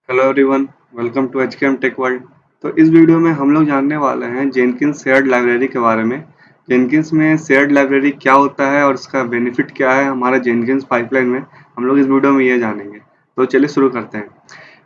Hello everyone, welcome to HKM tech world. तो इस video में हम लोग जानने वाले हैं जेनकिंस शेयर्ड लाइब्रेरी के बारे में। जेनकिंस में शेयर्ड लाइब्रेरी क्या होता है और इसका बेनिफिट क्या है हमारे जेनकिंस पाइपलाइन में, हम लोग इस वीडियो में ये जानेंगे। तो चलिए शुरू करते हैं।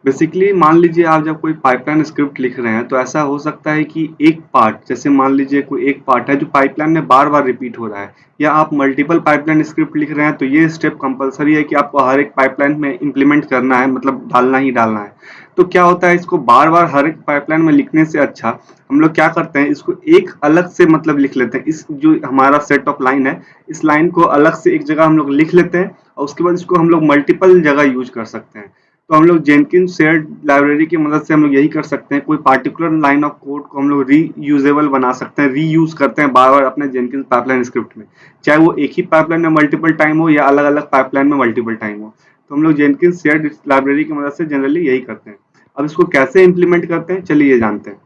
बेसिकली मान लीजिए आप जब कोई पाइपलाइन स्क्रिप्ट लिख रहे हैं तो ऐसा हो सकता है कि एक पार्ट, जैसे मान लीजिए कोई एक पार्ट है जो पाइपलाइन में बार बार रिपीट हो रहा है, या आप मल्टीपल पाइपलाइन स्क्रिप्ट लिख रहे हैं तो ये स्टेप कंपलसरी है कि आपको हर एक पाइपलाइन में इंप्लीमेंट करना है, मतलब डालना ही डालना है। तो क्या होता है, इसको बार बार हर एक पाइपलाइन में लिखने से अच्छा हम लोग क्या करते हैं, इसको एक अलग से मतलब लिख लेते हैं। इस जो हमारा सेट ऑफ लाइन है, इस लाइन को अलग से एक जगह हम लोग लिख लेते हैं और उसके बाद इसको हम लोग मल्टीपल जगह यूज कर सकते हैं। तो हम लोग जेनकिंस शेयर्ड लाइब्रेरी की मदद से हम लोग यही कर सकते हैं, कोई पार्टिकुलर लाइन ऑफ कोड को हम लोग रीयूजेबल बना सकते हैं, रीयूज करते हैं बार बार अपने जेनकिंस पाइपलाइन स्क्रिप्ट में, चाहे वो एक ही पाइपलाइन में मल्टीपल टाइम हो या अलग अलग पाइपलाइन में मल्टीपल टाइम हो। तो हम लोग जेनकिंस शेयर्ड लाइब्रेरी की मदद से जनरली यही करते हैं। अब इसको कैसे इंप्लीमेंट करते हैं चलिए ये जानते हैं।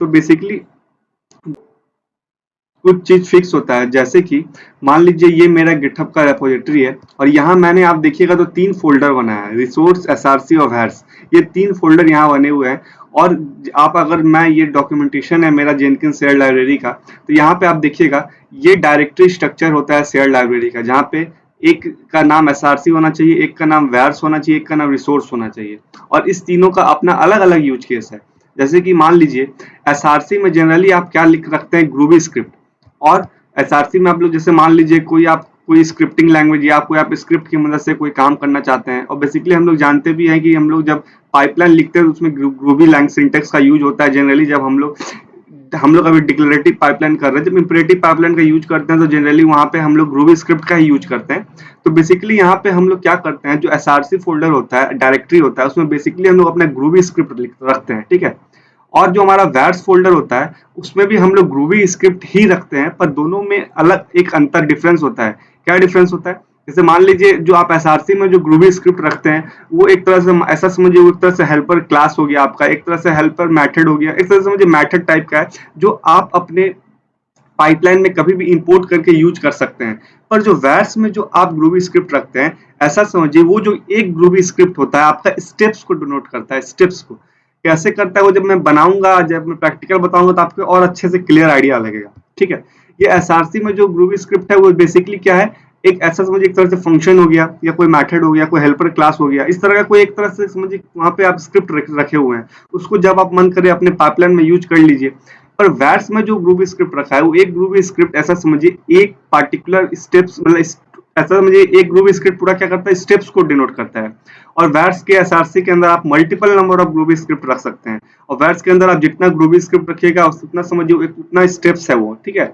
तो बेसिकली कुछ चीज फिक्स होता है, जैसे कि मान लीजिए ये मेरा गिटहब का रेपोजिटरी है और यहाँ मैंने, आप देखिएगा तो तीन फोल्डर बनाया है, रिसोर्स, एसआरसी और वैर्स। ये तीन फोल्डर यहाँ बने हुए हैं। और आप अगर, मैं ये डॉक्यूमेंटेशन है मेरा जेनकिंस शेयर्ड लाइब्रेरी का, तो यहाँ पे आप देखिएगा ये डायरेक्टरी स्ट्रक्चर होता है शेयर्ड लाइब्रेरी का, जहाँ पे एक का नाम एसआरसी होना चाहिए, एक का नाम वैर्स होना चाहिए, एक का नाम रिसोर्स होना चाहिए। और इस तीनों का अपना अलग अलग यूज केस है। जैसे कि मान लीजिए एसआरसी में जनरली आप क्या लिख रखते हैं, ग्रूवी स्क्रिप्ट। और एसआरसी में आप लोग, जैसे मान लीजिए कोई आप कोई स्क्रिप्टिंग लैंग्वेज या कोई आप स्क्रिप्ट की मदद से कोई काम करना चाहते हैं, और बेसिकली हम लोग जानते भी हैं कि हम लोग जब पाइपलाइन लिखते हैं तो उसमें ग्रूवी लैंग्वेज सिंटेक्स का यूज होता है जनरली। जब हम लोग अभी डिक्लेरेटिव पाइपलाइन कर रहे हैं, जब इंपरेटिव पाइपलाइन का यूज करते हैं तो जनरली वहां पे हम लोग ग्रूवी स्क्रिप्ट का ही यूज करते हैं। तो बेसिकली यहाँ पे हम लोग क्या करते हैं, जो एसआरसी फोल्डर होता है, डायरेक्टरी होता है, उसमें बेसिकली हम लोग अपना ग्रूवी स्क्रिप्ट रखते हैं, ठीक है। और जो हमारा वैर्स फोल्डर होता है उसमें भी हम लोग ग्रूवी स्क्रिप्ट ही रखते हैं, पर दोनों में अलग एक अंतर डिफरेंस होता है। क्या डिफरेंस होता है, जैसे मान लीजिए जो आप एसआरसी में जो ग्रूवी स्क्रिप्ट रखते हैं वो एक तरह से, ऐसा समझिए, वो एक तरह से हेल्पर क्लास हो गया आपका, एक तरह से हेल्पर मेथड हो गया, एक तरह से समझिए मेथड टाइप का है, जो आप अपने पाइपलाइन में कभी भी इंपोर्ट करके यूज कर सकते हैं। पर जो वैर्स में जो आप ग्रूवी स्क्रिप्ट रखते हैं, ऐसा समझिए वो जो एक ग्रूवी स्क्रिप्ट होता है आपका स्टेप्स को डिनोट करता है। स्टेप्स को कैसे करता है वो जब मैं बनाऊंगा, जब मैं प्रैक्टिकल बताऊंगा तो आपको और अच्छे से क्लियर आइडिया लगेगा, ठीक है। ये एसआरसी में जो ग्रूवी स्क्रिप्ट है वो बेसिकली क्या है, एक ऐसा समझिए, एक तरह से फंक्शन हो गया या कोई मेथड हो गया, कोई हेल्पर क्लास हो गया, इस तरह का कोई एक तरह से समझिए वहां पे आप स्क्रिप्ट रखे हुए हैं। उसको जब आप मन करे अपने पाइपलाइन में यूज कर लीजिए। पर वैर्स में जो ग्रूवी स्क्रिप्ट रखा है वो एक ग्रूवी स्क्रिप्ट, ऐसा समझिए एक पार्टिकुलर स्टेप्स, मतलब ऐसा समझिए एक ग्रूवी स्क्रिप्ट पूरा क्या करता है, स्टेप्स को डिनोट करता है। और वैर्स के एसआरसी के अंदर आप multiple number of groovy script रख सकते हैं, और वैर्स के अंदर आप जितना ग्रूवी स्क्रिप्ट रखिएगा उतना समझिए उतना स्टेप्स है वो, ठीक है,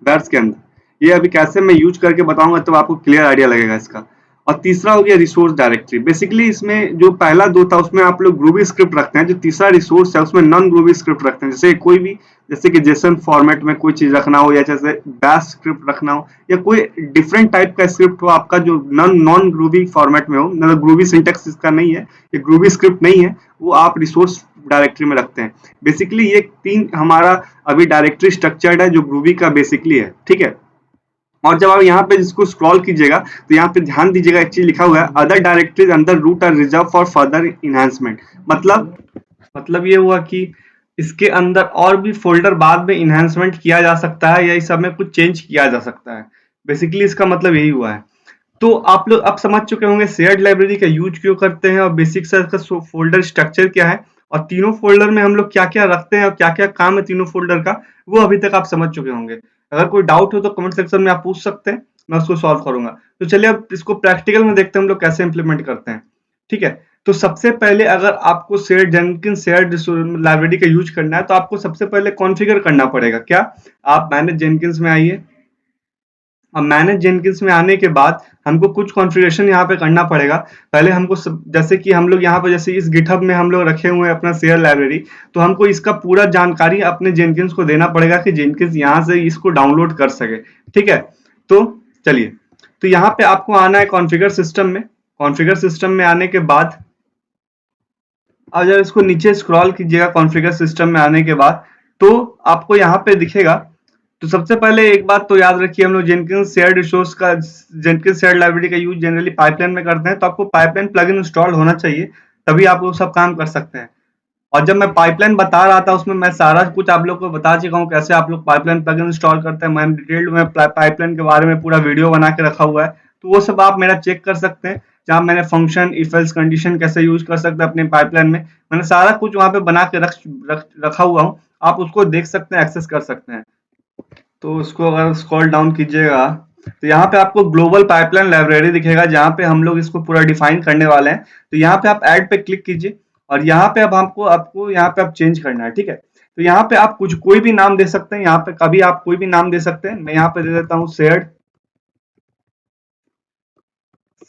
वैर्स के अंदर। ये अभी कैसे मैं यूज करके बताऊंगा तो आपको क्लियर आइडिया लगेगा इसका। और तीसरा हो गया रिसोर्स डायरेक्टरी। बेसिकली इसमें जो पहला दो था उसमें आप लोग ग्रूवी स्क्रिप्ट रखते हैं, जो तीसरा रिसोर्स है उसमें नॉन ग्रूवी स्क्रिप्ट रखते हैं। जैसे कोई भी, जैसे कि जेसन फॉर्मेट में कोई चीज रखना हो, या जैसे बैश स्क्रिप्ट रखना हो, या कोई डिफरेंट टाइप का स्क्रिप्ट हो आपका जो नॉन नॉन ग्रूवी फॉर्मेट में हो, मतलब ग्रूवी सिंटेक्स इसका नहीं है, ये ग्रूवी स्क्रिप्ट नहीं है, वो आप रिसोर्स डायरेक्टरी में रखते हैं। बेसिकली ये तीन हमारा अभी डायरेक्टरी स्ट्रक्चर्ड है जो ग्रूवी का बेसिकली है, ठीक है। और जब आप यहाँ पे इसको स्क्रॉल कीजिएगा तो यहाँ पे ध्यान दीजिएगा, एक चीज लिखा हुआ है, other directories under root are reserve for further enhancement. मतलब ये हुआ कि इसके अंदर और भी फोल्डर बाद में इनहेंसमेंट किया जा सकता है, या इस सब में कुछ चेंज किया जा सकता है। बेसिकली इसका मतलब यही हुआ है। तो आप लोग अब समझ चुके होंगे शेयर्ड लाइब्रेरी का यूज क्यों करते हैं और बेसिक सा इसका फोल्डर स्ट्रक्चर क्या है, और तीनों फोल्डर में हम लोग क्या क्या रखते हैं और क्या क्या काम है तीनों फोल्डर का, वो अभी तक आप समझ चुके होंगे। अगर कोई डाउट हो तो कमेंट सेक्शन में आप पूछ सकते हैं, मैं उसको सॉल्व करूंगा। तो चलिए अब इसको प्रैक्टिकल में देखते हैं हम लोग कैसे इंप्लीमेंट करते हैं, ठीक है। तो सबसे पहले अगर आपको शेयर्ड जेनकिंस शेयर्ड लाइब्रेरी का यूज करना है तो आपको सबसे पहले कॉन्फ़िगर करना पड़ेगा। क्या, आप मैनेज जेनकिंस में आइए। अब मैनेज जेनकिंस में आने के बाद हमको कुछ कॉन्फ़िगरेशन यहाँ पे करना पड़ेगा। पहले हमको जैसे कि हम लोग यहाँ पे, जैसे इस गिटहब में हम लोग रखे हुए हैं अपना शेयर लाइब्रेरी, तो हमको इसका पूरा जानकारी अपने जेनकिंस को देना पड़ेगा कि जेनकिंस यहाँ से इसको डाउनलोड कर सके, ठीक है। तो चलिए, तो यहाँ पे आपको आना है कॉन्फ़िगर सिस्टम में। कॉन्फ़िगर सिस्टम में आने के बाद अब जब इसको नीचे स्क्रॉल कीजिएगा कॉन्फ़िगर सिस्टम में आने के बाद, तो आपको यहाँ पे दिखेगा। तो सबसे पहले एक बात तो याद रखिए, हम लोग जेनकिंस शेयर्ड रिसोर्स का, जेनकिंस शेयर्ड लाइब्रेरी का यूज जनरली पाइपलाइन में करते हैं, तो आपको पाइपलाइन प्लगइन इंस्टॉल होना चाहिए। तभी आप वो सब काम कर सकते हैं। और जब मैं पाइपलाइन बता रहा था उसमें मैं सारा कुछ आप लोग को बता चुका हूँ कैसे आप लोग पाइपलाइन प्लगइन इंस्टॉल करते हैं। मैंने डिटेल्ड में पाइपलाइन के बारे में पूरा वीडियो बना के रखा हुआ है, तो वो सब आप मेरा चेक कर सकते हैं, जहाँ मैंने फंक्शन इफ एल्स कंडीशन कैसे यूज कर सकते हैं अपने पाइपलाइन में, मैंने सारा कुछ वहाँ पे बना के रखा हुआ हूँ। आप उसको देख सकते हैं, एक्सेस कर सकते हैं। तो उसको अगर स्क्रॉल डाउन कीजिएगा तो यहाँ पे आपको ग्लोबल पाइपलाइन लाइब्रेरी दिखेगा, जहाँ पे हम लोग इसको पूरा डिफाइन करने वाले हैं। तो यहाँ पे आप ऐड पे क्लिक कीजिए और यहाँ पे अब आपको आपको यहाँ पे आप चेंज करना है, ठीक है। तो यहाँ पे आप कुछ कोई भी नाम दे सकते हैं, यहाँ पे कभी आप कोई भी नाम दे सकते हैं। मैं यहाँ पे दे देता हूँ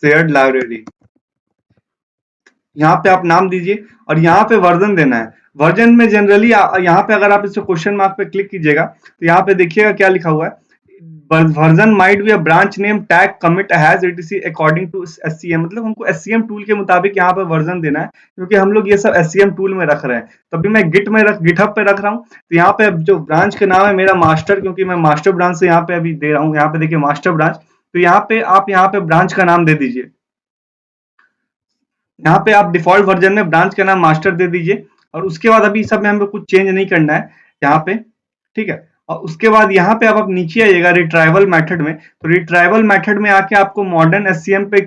शेयर्ड लाइब्रेरी। यहाँ पे आप नाम दीजिए और यहाँ पे वर्जन देना है। वर्जन में जनरली यहाँ पे अगर आप इसे क्वेश्चन मार्क पे क्लिक कीजिएगा तो यहाँ पे देखिएगा क्या लिखा हुआ है, version might be a branch name tag commit has etc according to SCM। मतलब हमको SCM टूल के मुताबिक यहाँ पे वर्जन देना है, क्योंकि हम लोग ये सब SCM टूल में रख रहे हैं। तो अभी मैं गिटहब पे रख रहा हूँ। तो यहाँ पे जो ब्रांच का नाम है मेरा मास्टर, क्योंकि मैं मास्टर ब्रांच से यहाँ पे अभी दे रहा हूँ। यहाँ पे देखिए मास्टर ब्रांच। तो यहाँ पे आप यहाँ पे ब्रांच का नाम दे दीजिए। यहाँ पे आप डिफॉल्ट वर्जन में ब्रांच का नाम मास्टर दे दीजिए और उसके बाद अभी सब में हमें कुछ चेंज नहीं करना है यहाँ पे, ठीक है। और उसके बाद यहाँ पे आप नीचे आइएगा रिट्राइवल मेथड में। तो रिट्राइवल मेथड में आके आपको मॉडर्न एससीएम पे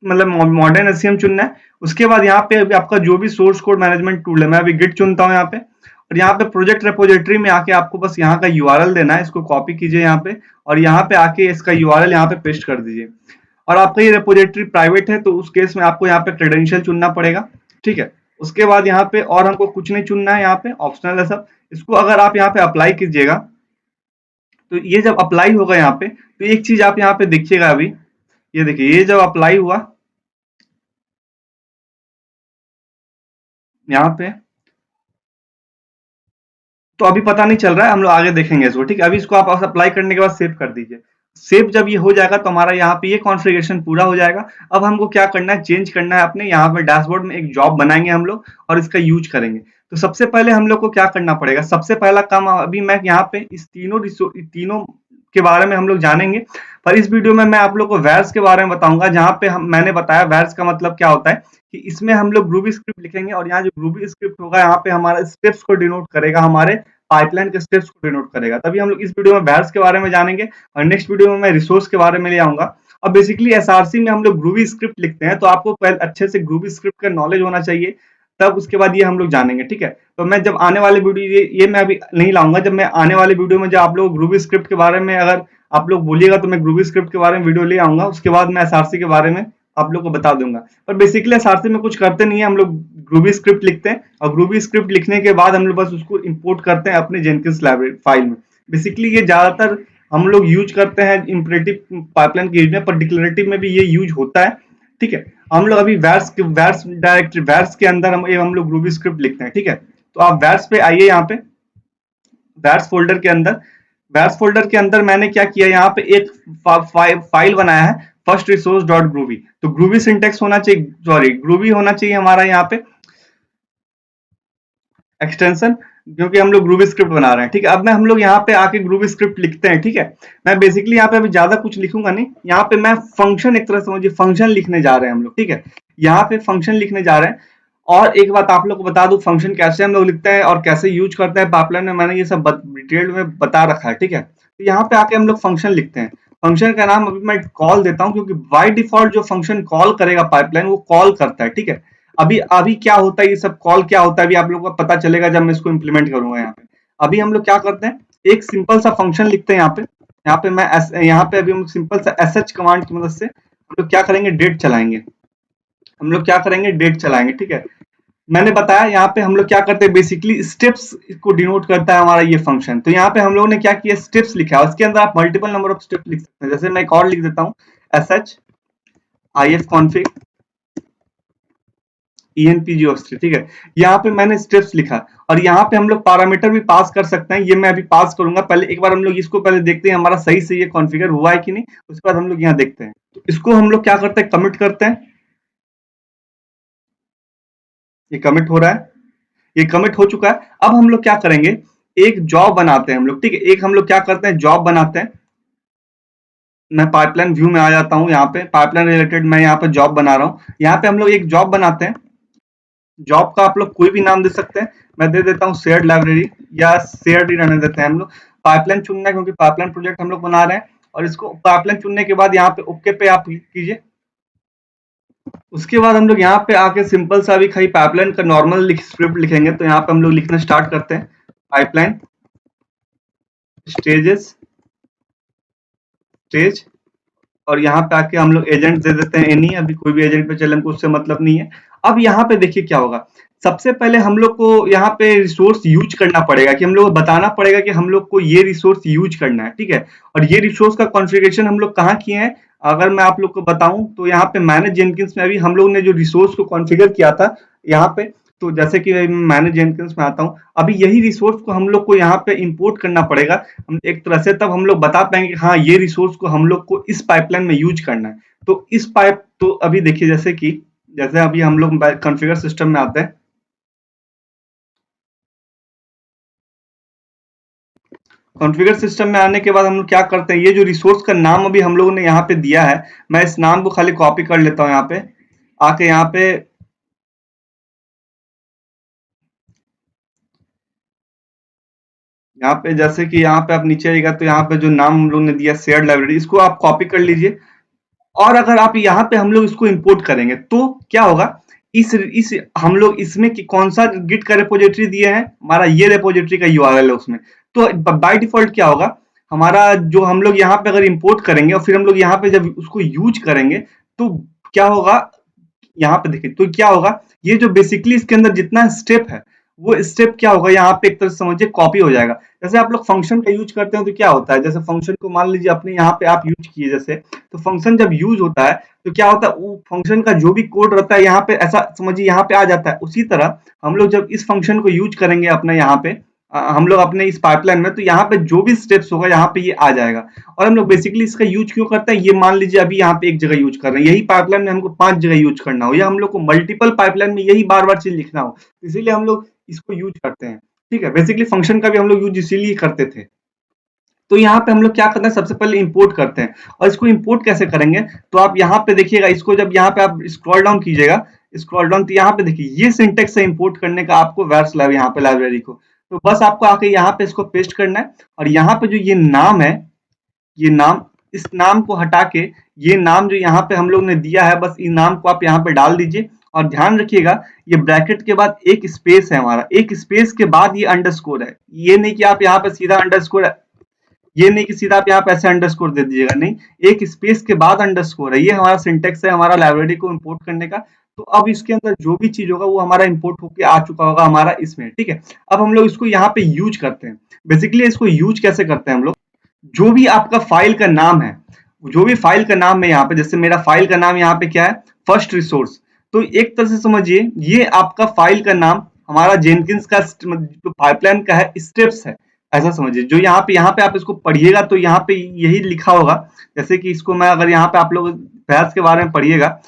मतलब मॉडर्न एससीएम चुनना है। उसके बाद यहाँ पे अभी आपका जो भी सोर्स कोड मैनेजमेंट टूल है, मैं अभी गिट चुनता हूँ यहाँ पे। और यहाँ पे प्रोजेक्ट रेपोजिटरी में आके आपको बस यहाँ का यूआरएल देना है, इसको कॉपी कीजिए यहाँ पे और यहाँ पे आके इसका यूआरएल यहाँ पे पेस्ट कर दीजिए। और आपका ये रेपोजिटरी प्राइवेट है तो उस केस में आपको यहाँ पे क्रेडेंशियल चुनना पड़ेगा, ठीक है। उसके बाद यहाँ पे और हमको कुछ नहीं चुनना है, यहाँ पे ऑप्शनल है सब। इसको अगर आप यहाँ पे अप्लाई कीजिएगा तो ये जब अप्लाई होगा यहाँ पे, तो एक चीज आप यहाँ पे देखिएगा अभी, ये देखिए ये जब अप्लाई हुआ यहाँ पे, तो अभी पता नहीं चल रहा है, हम लोग आगे देखेंगे इसको, ठीक है। अभी इसको आप अप्लाई करने के बाद सेव कर दीजिए। सेव जब ये हो जाएगा तो हमारा यहाँ पे ये कॉन्फ़िगरेशन पूरा हो जाएगा। अब हमको क्या करना है, चेंज करना है अपने यहाँ पे डैशबोर्ड में एक जॉब बनाएंगे हम लोग और इसका यूज करेंगे। तो सबसे पहले हम लोग को क्या करना पड़ेगा, सबसे पहला काम अभी मैं यहाँ पे इस तीनों के बारे में हम लोग जानेंगे। पर इस वीडियो में मैं आप लोग को वैर्स के बारे में बताऊंगा, जहाँ पे मैंने बताया वैर्स का मतलब क्या होता है कि इसमें हम लोग ग्रूबी स्क्रिप्ट लिखेंगे और यहाँ जो ग्रूबी स्क्रिप्ट होगा यहाँ पे हमारे स्टेप्स को डिनोट करेगा, हमारे पाइपलाइन के स्टेप्स को डिनोट करेगा। तभी हम लोग इस वीडियो में वैर्स के बारे में जानेंगे और नेक्स्ट वीडियो में मैं रिसोर्स के बारे में ले आऊंगा। अब बेसिकली एसआरसी में हम लोग ग्रूबी स्क्रिप्ट लिखते हैं, तो आपको पहले अच्छे से ग्रूबी स्क्रिप्ट का नॉलेज होना चाहिए, तब उसके बाद ये हम लोग जानेंगे, ठीक है। तो मैं जब आने वाले वीडियो ये मैं अभी नहीं लाऊंगा, जब मैं आने वाले वीडियो में जब आप लोग ग्रूबी स्क्रिप्ट के बारे में अगर आप लोग बोलिएगा तो मैं ग्रूबी स्क्रिप्ट के बारे में वीडियो ले आऊंगा। उसके बाद मैं एसआरसी के बारे में आप लोग को बता दूंगा। पर बेसिकली एसआरसी में कुछ करते नहीं है, हम लोग ग्रूबी स्क्रिप्ट लिखते हैं और ग्रूबी स्क्रिप्ट लिखने के बाद हम लोग बस उसको इंपोर्ट करते हैं अपने जेनकिंस लाइब्रेरी फाइल में। बेसिकली ये ज्यादातर हम लोग यूज करते हैं इंपरेटिव पाइपलाइन के यूज में, पर डिक्लेरेटिव में भी ये यूज होता है, ठीक है। हम लोग अभी वैर्स डायरेक्टरी वैर्स के अंदर हम लोग ग्रूबी स्क्रिप्ट लिखते हैं, ठीक है। तो आप वैर्स पे आइए, यहाँ पे वैर्स फोल्डर के अंदर, वैर्स फोल्डर के अंदर मैंने क्या किया, यहाँ पे एक फाइल बनाया है फर्स्ट रिसोर्स डॉट ग्रूबी। तो ग्रूबी सिंटेक्स होना चाहिए, सॉरी ग्रूबी होना चाहिए हमारा यहाँ पे एक्सटेंशन, क्योंकि हम लोग ग्रूबी स्क्रिप्ट बना रहे हैं, ठीक है। अब मैं हम लोग यहाँ पे आके ग्रूबी स्क्रिप्ट लिखते हैं, ठीक है। मैं बेसिकली यहाँ पे अभी ज्यादा कुछ लिखूंगा नहीं, यहाँ पे मैं फंक्शन एक तरह से समझिए फंक्शन लिखने जा रहे हैं हम लोग, ठीक है। यहाँ पे फंक्शन लिखने जा रहे हैं। और एक बात आप लोग को बता दूं, फंक्शन कैसे हम लोग लिखते हैं और कैसे यूज करते हैं पाइपलाइन में, मैंने ये सब डिटेल में बता रखा है, ठीक है। तो यहाँ पे आके हम लोग फंक्शन लिखते हैं। फंक्शन का नाम अभी मैं कॉल देता हूँ, क्योंकि बाय डिफॉल्ट जो फंक्शन कॉल करेगा पाइपलाइन वो कॉल करता है, ठीक है। अभी अभी क्या होता है, ये सब कॉल क्या होता है अभी आप लोगों को पता चलेगा जब मैं इसको इम्प्लीमेंट करूंगा। यहाँ पे अभी हम लोग क्या करते हैं, एक सिंपल सा फंक्शन लिखते हैं यहाँ पे मैं यहाँ पे अभी हम सिंपल सा sh कमांड की मदद से हम लोग क्या करेंगे, डेट चलाएंगे। हम लोग क्या करेंगे, डेट चलाएंगे, ठीक है। मैंने बताया यहाँ पे हम लोग क्या करते हैं, बेसिकली स्टेप्स को डिनोट करता है हमारा ये फंक्शन। तो यहाँ पे हम लोगों ने क्या किया, स्टेप्स लिखा है, उसके अंदर आप मल्टीपल नंबर ऑफ स्टेप्स लिख सकते हैं। जैसे मैं एक और लिख देता हूँ sh ifconfig enpgostree, ठीक है। यहाँ पे मैंने स्टेप्स लिखा और यहाँ पे हम लोग पैरामीटर भी पास कर सकते हैं, ये मैं अभी पास करूंगा। पहले एक बार हम लोग इसको पहले देखते हैं हमारा सही से ये कॉन्फ़िगर हुआ है कि नहीं, उसके बाद हम लोग यहाँ देखते हैं। तो इसको हम लोग क्या करते हैं, कमिट करते हैं। ये कमिट हो रहा है, ये कमिट हो चुका है। अब हम लोग क्या करेंगे, एक जॉब बनाते हैं हम लोग, ठीक है। एक हम लोग क्या करते हैं, जॉब बनाते हैं। मैं पाइपलाइन व्यू में आ जाता हूँ, यहाँ पे पाइपलाइन रिलेटेड मैं यहाँ पे जॉब बना रहा हूँ। यहाँ पे हम लोग एक जॉब बनाते हैं जॉब का आप लोग कोई भी नाम दे सकते हैं, मैं दे देता हूँ शेयर्ड लाइब्रेरी या शेयर्ड ही रहने देते हैं हम लोग। पाइपलाइन चुनना है क्योंकि पाइपलाइन प्रोजेक्ट हम लोग बना रहे हैं, और इसको पाइपलाइन चुनने के बाद यहाँ पे ओके पे आप क्लिक कीजिए। उसके बाद हम लोग यहाँ पे आके सिंपल सा भी खाली पाइपलाइन का नॉर्मल स्क्रिप्ट लिखेंगे, तो यहाँ पे हम लोग लिखना स्टार्ट करते हैं, पाइपलाइन स्टेजेस स्टेज, और यहाँ पे आके हम लोग एजेंट दे देते हैं एनी, अभी कोई भी एजेंट पे चले, हमको उससे मतलब नहीं है। अब यहाँ पे देखिए क्या होगा, सबसे पहले हम लोग को यहाँ पे रिसोर्स यूज करना पड़ेगा, कि हम लोग को बताना पड़ेगा कि हम लोग को ये रिसोर्स यूज करना है, ठीक है। और ये रिसोर्स का कॉन्फ़िगरेशन हम लोग कहाँ किए हैं, अगर मैं आप लोग को बताऊं तो यहाँ पे मैनेज जेनकिंस में अभी हम लोग ने जो रिसोर्स को कॉन्फ़िगर किया था यहाँ पे, तो जैसे कि मैनेज जेनकिंस में आता हूँ, अभी यही रिसोर्स को हम लोग को यहाँ पे इंपोर्ट करना पड़ेगा। हम एक तरह से तब हम लोग बता पाएंगे कि हाँ ये रिसोर्स को हम लोग को इस पाइपलाइन में यूज करना है। तो इस पाइप तो अभी देखिए, जैसे अभी हम लोग कॉन्फ़िगर सिस्टम में आते हैं, कॉन्फ़िगर सिस्टम में आने के बाद हम लोग क्या करते हैं, ये जो रिसोर्स का नाम अभी हम लोगों ने यहाँ पे दिया है, मैं इस नाम को खाली कॉपी कर लेता हूँ यहाँ पे आके, यहाँ पे जैसे कि यहाँ पे आप नीचे आइएगा तो यहाँ पे जो नाम हम लोग ने दिया शेयर्ड लाइब्रेरी, इसको आप कॉपी कर लीजिए। और अगर आप यहाँ पे हम लोग इसको इंपोर्ट करेंगे तो क्या होगा, इस हम लोग इसमें कि कौन सा गिट का रिपोजिटरी दिए हैं, हमारा ये रिपोजिटरी का यूआरएल है उसमें। तो बाय डिफॉल्ट क्या होगा, हमारा जो हम लोग यहाँ पे अगर इंपोर्ट करेंगे और फिर हम लोग यहाँ पे जब उसको यूज करेंगे, तो क्या होगा, यहाँ पे देखिए तो क्या होगा, ये जो बेसिकली इसके अंदर जितना स्टेप है, वो स्टेप क्या होगा यहाँ पे एक तरह से समझिए कॉपी हो जाएगा। जैसे आप लोग फंक्शन का यूज करते हो तो क्या होता है, जैसे फंक्शन को मान लीजिए अपने यहाँ पे आप यूज किए जैसे, तो फंक्शन जब यूज होता है तो क्या होता है, वो फंक्शन का जो भी कोड रहता है यहाँ पे ऐसा समझिए यहाँ पे आ जाता है। उसी तरह हम लोग जब इस फंक्शन को यूज करेंगे अपने यहाँ पे, हम लोग अपने इस पाइपलाइन में, तो यहाँ पे जो भी स्टेप्स होगा यहाँ पे ये आ जाएगा। और हम लोग बेसिकली इसका यूज क्यों करते हैं, ये मान लीजिए अभी यहाँ पे एक जगह यूज कर रहे हैं, यही पाइपलाइन में हमको 5 जगह यूज करना हो, या हम लोग को मल्टीपल पाइपलाइन में यही बार-बार चीज़ लिखना हो, इसीलिए हम लोग इसको यूज करते हैं। ठीक है? बेसिकली फंक्शन का भी हम लोग यूज इसीलिए करते थे। तो यहाँ पे हम लोग क्या करते हैं, सबसे पहले इंपोर्ट करते हैं। और इसको इंपोर्ट कैसे करेंगे, तो आप यहाँ पे देखिएगा, इसको जब यहाँ पे आप स्क्रॉल डाउन कीजिएगा, स्क्रॉल डाउन, तो यहाँ पे देखिए ये सिंटेक्स है इंपोर्ट करने का आपको वर्स लैब यहाँ पे लाइब्रेरी को। तो बस आपको आके यहाँ पे इसको पेस्ट करना है, और यहाँ पे जो ये नाम है, ये नाम, इस नाम को हटा के ये नाम जो यहाँ पे हम लोग ने दिया है, बस इस नाम को आप यहाँ पे डाल दीजिए। और ध्यान रखिएगा, ये ब्रैकेट के बाद एक स्पेस है हमारा, एक स्पेस के बाद ये अंडरस्कोर है। ये नहीं कि आप यहाँ पे सीधा अंडरस्कोर, ये नहीं कि सीधा आप यहाँ पे ऐसे अंडरस्कोर दे दीजिएगा, नहीं, एक स्पेस के बाद अंडरस्कोर है। ये हमारा सिंटेक्स है हमारा लाइब्रेरी को इंपोर्ट करने का। तो अब इसके अंदर जो भी चीज होगा वो हमारा इंपोर्ट होके आ चुका होगा हमारा इसमें, ठीक है। अब हम लोग इसको यहाँ पे यूज करते हैं। बेसिकली इसको यूज कैसे करते हैं हम लोग, जो भी आपका फाइल का नाम है, जो भी फाइल का नाम है यहाँ पे, जैसे मेरा फाइल का नाम यहाँ पे क्या है, फर्स्ट रिसोर्स। तो एक तरह से समझिए ये आपका फाइल का नाम हमारा जेनकिंस का जो पाइपलाइन का है स्टेप्स है, ऐसा समझिए। जो यहाँ पे आप इसको पढ़िएगा तो यहाँ पे यही लिखा होगा। जैसे कि इसको मैं अगर यहाँ पे आप लोग भैंस के बारे में पढ़िएगा,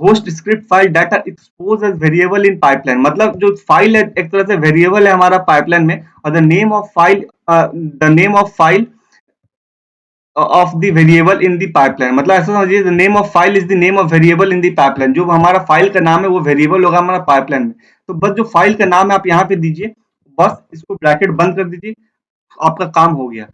host script file data expose as variable in pipeline, मतलब जो फाइल है एक तरह से वेरिएबल है हमारा पाइपलाइन में, और the name of file of the variable in the pipeline, मतलब ऐसा समझिए the name of file is the name of variable in the pipeline. जो हमारा फाइल का नाम है वो वेरिएबल होगा हमारा पाइपलाइन में। तो बस जो फाइल का नाम है आप यहाँ पे दीजिए, बस इसको ब्रैकेट बंद कर दीजिए, आपका काम हो गया।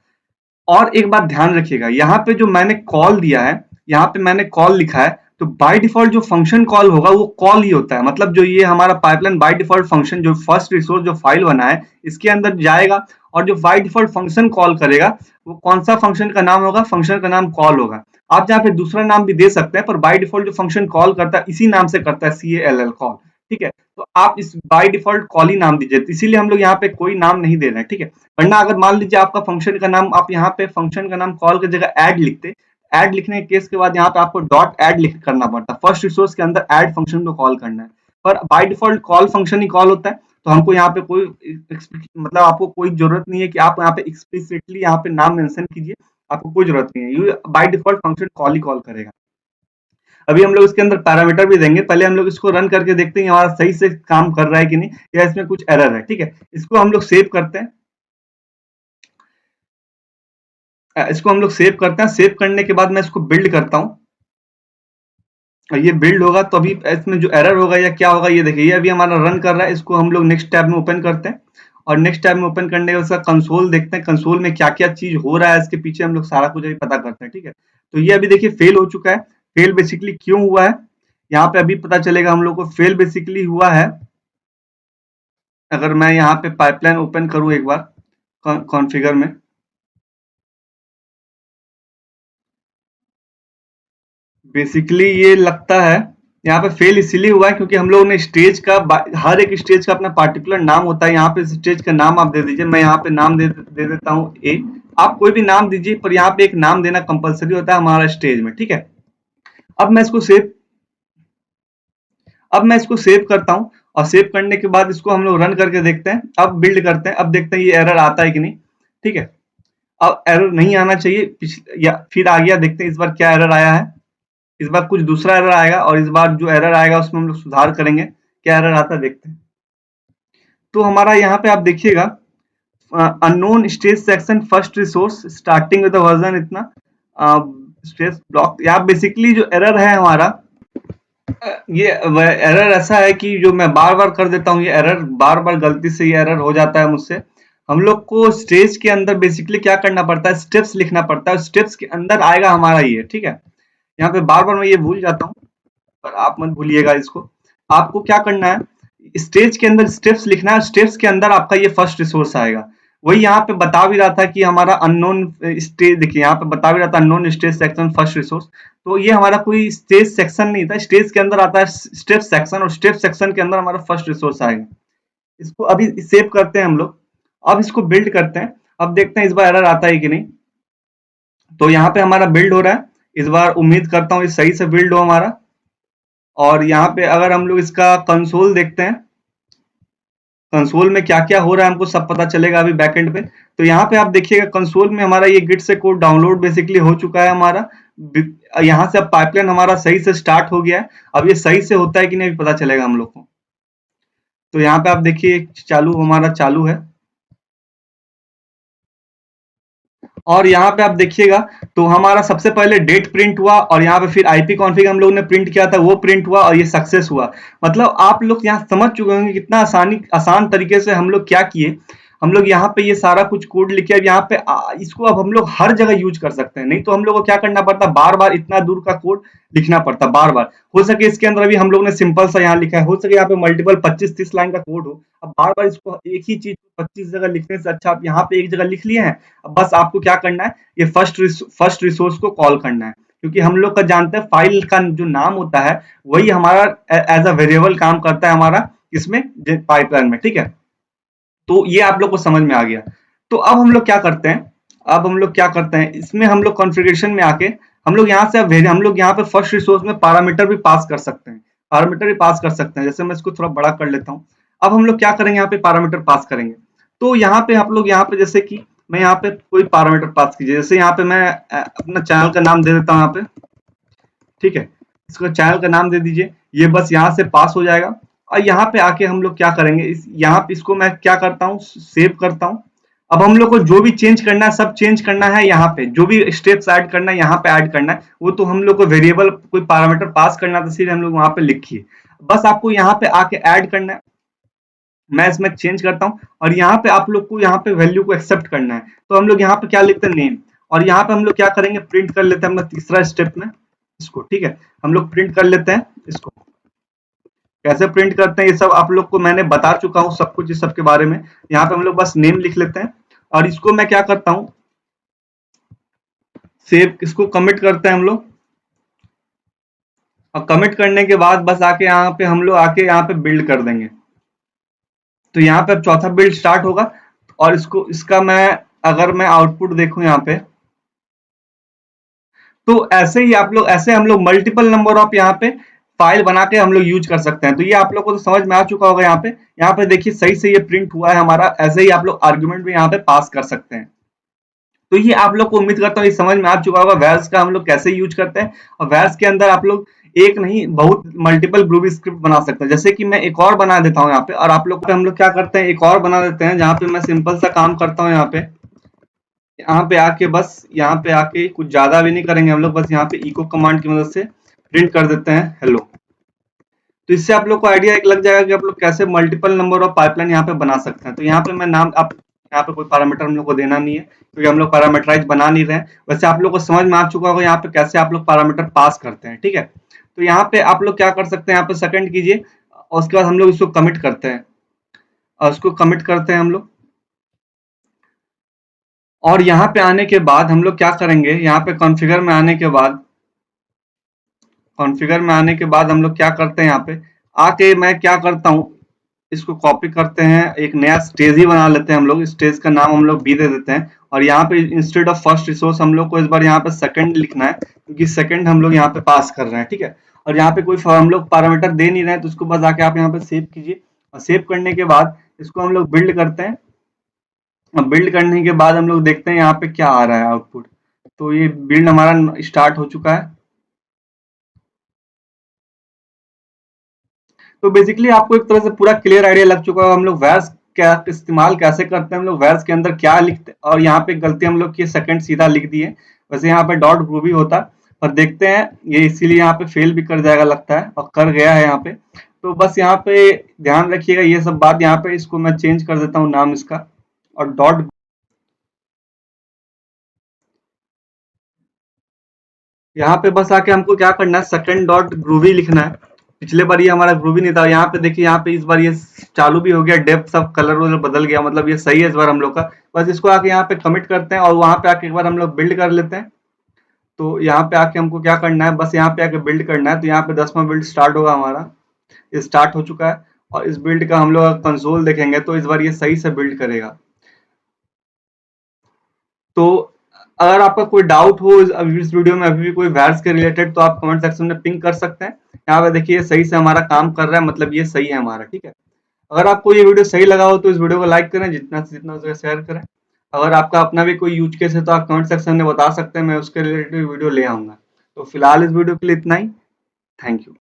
और एक बात ध्यान रखिएगा, यहाँ पे जो मैंने कॉल दिया है, यहाँ पे मैंने कॉल लिखा है, तो बाय डिफॉल्ट जो फंक्शन कॉल होगा वो कॉल ही होता है। मतलब जो ये हमारा पाइपलाइन बाय डिफॉल्ट फंक्शन, जो फर्स्ट रिसोर्स जो फाइल बना है इसके अंदर जाएगा, और जो बाय डिफॉल्ट फंक्शन कॉल करेगा वो कौन सा फंक्शन का नाम होगा, फंक्शन का नाम कॉल होगा। आप जहाँ पे दूसरा नाम भी दे सकते हैं, पर बाय डिफॉल्ट जो फंक्शन कॉल करता है इसी नाम से करता है, CALL कॉल, ठीक है। तो आप इस बाय डिफॉल्ट कॉल ही नाम दीजिए, तो इसीलिए हम लोग यहाँ पे कोई नाम नहीं दे रहे हैं, ठीक है। वरना अगर मान लीजिए आपका फंक्शन का नाम, आप यहाँ पे फंक्शन का नाम कॉल की जगह ऐड लिखते, ऐड लिखने के केस के बाद यहाँ पे आपको डॉट ऐड लिख करना पड़ता, फर्स्ट रिसोर्स के अंदर ऐड फंक्शन को कॉल करना है। पर by default call function he call होता है, तो हमको यहाँ पे कोई मतलब आपको कोई जरूरत नहीं है कि आप यहाँ पे एक्सप्लिसिटली यहाँ पे नाम मेंशन कीजिए, आपको कोई जरूरत नहीं है, ये by default function call he call करेगा। अभी हम लोग इसके अंदर पैरामीटर भी देंगे, पहले हम लोग इसको रन करके देखते हैं हमारा सही से काम कर रहा है कि नहीं, या इसमें कुछ एरर है, ठीक है। इसको हम लोग सेव करते हैं, इसको हम लोग सेव करते हैं। सेव करने के बाद मैं इसको बिल्ड करता हूँ। और ये बिल्ड होगा तो अभी इसमें जो एरर होगा या क्या होगा ये देखिए, ये अभी हमारा रन कर रहा है। इसको हम लोग नेक्स्ट टैब में ओपन करते हैं और नेक्स्ट टैब में ओपन करने के बाद उसका कंसोल देखते हैं, कंसोल में क्या क्या चीज हो रहा है इसके पीछे हम लोग सारा कुछ अभी पता करते हैं। ठीक है, तो ये अभी देखिए फेल हो चुका है। फेल बेसिकली क्यों हुआ है यहाँ पे अभी पता चलेगा हम लोग को। फेल बेसिकली हुआ है, अगर मैं यहाँ पे पाइपलाइन ओपन करूँ एक बार कॉन्फ़िगर में, बेसिकली ये लगता है यहाँ पे फेल इसीलिए हुआ है क्योंकि हम लोगों ने स्टेज का हर एक स्टेज का अपना पार्टिकुलर नाम होता है। यहाँ पे स्टेज का नाम आप दे दीजिए, मैं यहाँ पे नाम दे देता हूँ ए। आप कोई भी नाम दीजिए पर यहाँ पे एक नाम देना कंपलसरी होता है हमारा स्टेज में। ठीक है, अब मैं इसको सेव अब मैं इसको सेव करता हूँ और सेव करने के बाद इसको हम लोग रन करके देखते हैं। अब बिल्ड करते हैं, अब देखते हैं ये एरर आता है कि नहीं। ठीक है, अब एरर नहीं आना चाहिए, या फिर आ गया। देखते हैं इस बार क्या एरर आया है। इस बार कुछ दूसरा एरर आएगा और इस बार जो एरर आएगा उसमें हम लोग सुधार करेंगे। क्या एरर आता है देखते हैं। तो हमारा यहाँ पे आप देखिएगा unknown stage section first resource starting with version इतना स्टेज ब्लॉक। यहाँ बेसिकली जो एरर है हमारा ये एरर ऐसा है कि जो मैं बार बार कर देता हूँ, ये एरर बार बार गलती से ये एरर हो जाता है मुझसे। हम लोग को स्टेज के अंदर बेसिकली क्या करना पड़ता है, स्टेप्स लिखना पड़ता है। स्टेप्स के अंदर आएगा हमारा ये। ठीक है, यहाँ पे बार बार मैं ये भूल जाता हूँ पर आप मत भूलिएगा इसको। आपको क्या करना है, स्टेज के अंदर स्टेप्स लिखना है। स्टेप्स के अंदर आपका ये फर्स्ट रिसोर्स आएगा। वही यहाँ पे बता भी रहा था कि हमारा अननोन स्टेज, देखिए यहाँ पे बता भी रहा था unknown stage section first resource. तो ये हमारा कोई स्टेज सेक्शन नहीं था, स्टेज के अंदर आता है स्टेप सेक्शन और स्टेप सेक्शन के अंदर हमारा फर्स्ट रिसोर्स आएगा। इसको अभी सेव करते हैं हम लोग। अब इसको बिल्ड करते हैं, अब देखते हैं इस बार एरर आता है कि नहीं। तो यहाँ पे हमारा बिल्ड हो रहा है। इस बार उम्मीद करता हूँ ये सही से बिल्ड हो हमारा। और यहाँ पे अगर हम लोग इसका कंसोल देखते हैं, कंसोल में क्या क्या हो रहा है हमको सब पता चलेगा अभी बैकएंड पे। तो यहाँ पे आप देखिएगा कंसोल में हमारा ये गिट से कोड डाउनलोड बेसिकली हो चुका है हमारा। यहाँ से अब पाइपलाइन हमारा सही से स्टार्ट हो गया है। अब ये सही से होता है कि नहीं अभी पता चलेगा हम लोग को। तो यहाँ पे आप देखिए चालू हमारा चालू है और यहाँ पे आप देखिएगा तो हमारा सबसे पहले डेट प्रिंट हुआ और यहाँ पे फिर आईपी कॉन्फ़िग हम लोग ने प्रिंट किया था वो प्रिंट हुआ और ये सक्सेस हुआ। मतलब आप लोग यहाँ समझ चुके होंगे कितना आसान तरीके से हम लोग क्या किए। हम लोग यहाँ पे ये सारा कुछ कोड लिखे, अब यहाँ पे इसको अब हम लोग हर जगह यूज कर सकते हैं। नहीं तो हम लोग को क्या करना पड़ता, बार बार इतना दूर का कोड लिखना पड़ता बार बार। हो सके इसके अंदर अभी हम लोग ने सिंपल सा यहाँ लिखा है, हो सके यहाँ पे मल्टीपल 25-30 लाइन का कोड हो। अब बार बार इसको एक ही चीज 25 जगह लिखने से अच्छा आप यहाँ पे एक जगह लिख लिए हैं। अब बस आपको क्या करना है, ये फर्स्ट रिसोर्स को कॉल करना है। क्योंकि हम लोग का जानते हैं फाइल का जो नाम होता है वही हमारा एज अ वेरिएबल काम करता है हमारा इसमें पाइपलाइन में। ठीक है, तो ये आप लोग को समझ में आ गया। तो अब हम लोग क्या करते हैं, अब हम लोग क्या करते हैं इसमें हम लोग कॉन्फ़िगरेशन में आके हम लोग यहाँ से हम लोग यहाँ पे फर्स्ट रिसोर्स में पैरामीटर भी पास कर सकते हैं। पैरामीटर भी पास कर सकते हैं, जैसे मैं इसको थोड़ा बड़ा कर लेता हूँ। अब हम लोग क्या करेंगे, यहाँ पे पैरामीटर पास करेंगे। तो यहाँ पे आप लोग यहाँ पे जैसे कि मैं यहाँ पे कोई पैरामीटर पास कीजिए, जैसे यहाँ पे मैं अपना चैनल का नाम दे देता हूँ यहाँ पे। ठीक है, इसको चैनल का नाम दे दीजिए, ये बस यहाँ से पास हो जाएगा। और यहाँ पे आके हम लोग क्या करेंगे, यहाँ पे इसको मैं क्या करता हूँ सेव करता हूँ। अब हम लोग को जो भी चेंज करना है सब चेंज करना है, यहाँ पे जो भी स्टेप्स ऐड करना है यहाँ पे ऐड करना है। वो तो हम लोग को वेरिएबल कोई पैरामीटर पास करना था, इसलिए हम लोग वहां पे लिखिए। बस आपको यहाँ पे आके ऐड करना है। मैं इसमें चेंज करता हूँ और यहाँ पे आप लोग को यहाँ पे वैल्यू को एक्सेप्ट करना है। तो हम लोग यहाँ पे क्या लिखते हैं, नेम। और यहाँ पे हम लोग क्या करेंगे, प्रिंट कर लेते हैं अपना तीसरा स्टेप में इसको। ठीक है, हम लोग प्रिंट कर लेते हैं इसको। कैसे प्रिंट करते हैं ये सब आप लोग को मैंने बता चुका हूँ सब कुछ इस सब के बारे में। यहाँ पे हम लोग बस नेम लिख लेते हैं और इसको मैं क्या करता हूँ, सेव, इसको कमिट करते हैं हम लोग। और कमिट करने के बाद बस आके यहाँ पे हम लोग आके यहाँ पे बिल्ड कर देंगे। तो यहाँ पे अब चौथा बिल्ड स्टार्ट होगा और इसका मैं अगर मैं आउटपुट देखूं यहाँ पे, तो ऐसे ही आप लोग, ऐसे हम लोग मल्टीपल नंबर ऑफ यहाँ पे फाइल बना के हम लोग यूज कर सकते हैं। तो ये आप लोग को तो समझ में आ चुका होगा। यहाँ पे देखिए सही से ये प्रिंट हुआ है हमारा। ऐसे ही आप लोग आर्गुमेंट भी यहाँ पे पास कर सकते हैं। तो ये आप लोग को उम्मीद करता हूँ ये समझ में आ चुका होगा वैर्स का हम लोग कैसे यूज करते हैं। और वैर्स के अंदर आप लोग एक नहीं बहुत मल्टीपल ग्रूवी स्क्रिप्ट बना सकते हैं। जैसे कि मैं एक और बना देता हूँ यहाँ पे, और आप लोग पे हम लोग क्या करते हैं एक और बना देते हैं जहाँ पे मैं सिंपल सा काम करता हूँ। यहाँ पे आके बस यहाँ पे आके कुछ ज्यादा भी नहीं करेंगे हम लोग, बस यहाँ पे इको कमांड की मदद से प्रिंट कर देते हैं हेलो। तो इससे आप लोग को आइडिया एक लग जाएगा कि आप लोग कैसे मल्टीपल नंबर ऑफ पाइपलाइन यहाँ पे बना सकते हैं। तो यहाँ पे मैं नाम आप यहाँ पे कोई पैरामीटर हम लोग को देना नहीं है क्योंकि हम लोग पैरामीटराइज बना नहीं रहे हैं। वैसे आप लोग को समझ में आ चुका होगा यहाँ पे कैसे आप लोग पैरामीटर पास करते हैं, ठीक है। तो यहाँ पे आप लोग क्या कर सकते हैं, यहाँ पे सेकंड कीजिए और उसके बाद हम लोग इसको कमिट करते हैं और उसको कमिट करते हैं हम लोग। और यहाँ पे आने के बाद हम लोग क्या करेंगे, यहाँ पे कॉन्फ़िगर में आने के बाद हम लोग क्या करते हैं, यहाँ पे आके मैं क्या करता हूँ, इसको कॉपी करते हैं, एक नया स्टेज ही बना लेते हैं हम लोग। स्टेज का नाम हम लोग बी दे देते हैं और यहाँ पे इंस्टेड ऑफ फर्स्ट रिसोर्स हम लोग को इस बार यहाँ पे सेकंड लिखना है क्योंकि सेकंड हम लोग यहाँ पे पास कर रहे हैं, ठीक है। और यहाँ पे कोई हम लोग पैरामीटर दे नहीं रहे हैं तो उसको बस आके आप यहाँ पे सेव कीजिए और सेव करने के बाद इसको हम लोग बिल्ड करते हैं। अब बिल्ड करने के बाद हम लोग देखते हैं यहाँ पे क्या आ रहा है आउटपुट। तो ये बिल्ड हमारा स्टार्ट हो चुका है। तो बेसिकली आपको एक तरह से पूरा क्लियर आइडिया लग चुका है हम लोग वैर्स क्या इस्तेमाल कैसे करते हैं, हम लोग वैर्स के अंदर क्या लिखते हैं। और यहाँ पे गलती हम लोग की सेकंड सीधा लिख दिए, वैसे यहाँ पे डॉट ग्रूवी होता पर देखते हैं ये इसीलिए यहाँ पे फेल भी कर जाएगा लगता है और कर गया है यहाँ पे। तो बस यहाँ पे ध्यान रखिएगा ये सब बात। यहाँ पे इसको मैं चेंज कर देता हूँ नाम इसका और डॉट। यहाँ पे बस आके हमको क्या करना है, सेकंड डॉट ग्रूवी लिखना है। पिछले बार ये हमारा ग्रूवी नहीं था। यहाँ पे देखिए यहाँ पे इस बार ये चालू भी हो गया, डेप्थ सब कलर वलर बदल गया, मतलब ये सही है इस बार हम लोग का। बस इसको आके यहाँ पे कमिट करते हैं और वहां पे आके एक बार हम लोग बिल्ड कर लेते हैं। तो यहाँ पे आके हमको क्या करना है, बस यहाँ पे आके बिल्ड करना है। तो यहाँ पे 10वां बिल्ड स्टार्ट होगा हमारा, ये स्टार्ट हो चुका है। और इस बिल्ड का हम लोग कंसोल देखेंगे तो इस बार ये सही से बिल्ड करेगा। तो अगर आपका कोई डाउट हो इस वीडियो में अभी भी कोई वैर्स के रिलेटेड तो आप कमेंट सेक्शन में पिंग कर सकते हैं। यहाँ पे देखिए सही से हमारा काम कर रहा है, मतलब ये सही है हमारा, ठीक है। अगर आपको ये वीडियो सही लगा हो तो इस वीडियो को लाइक करें, जितना से जितना हो सके शेयर करें। अगर आपका अपना भी कोई यूज केस है तो आप कमेंट सेक्शन में बता सकते हैं, मैं उसके रिलेटेड वीडियो ले आऊंगा। तो फिलहाल इस वीडियो के लिए इतना ही। Thank you.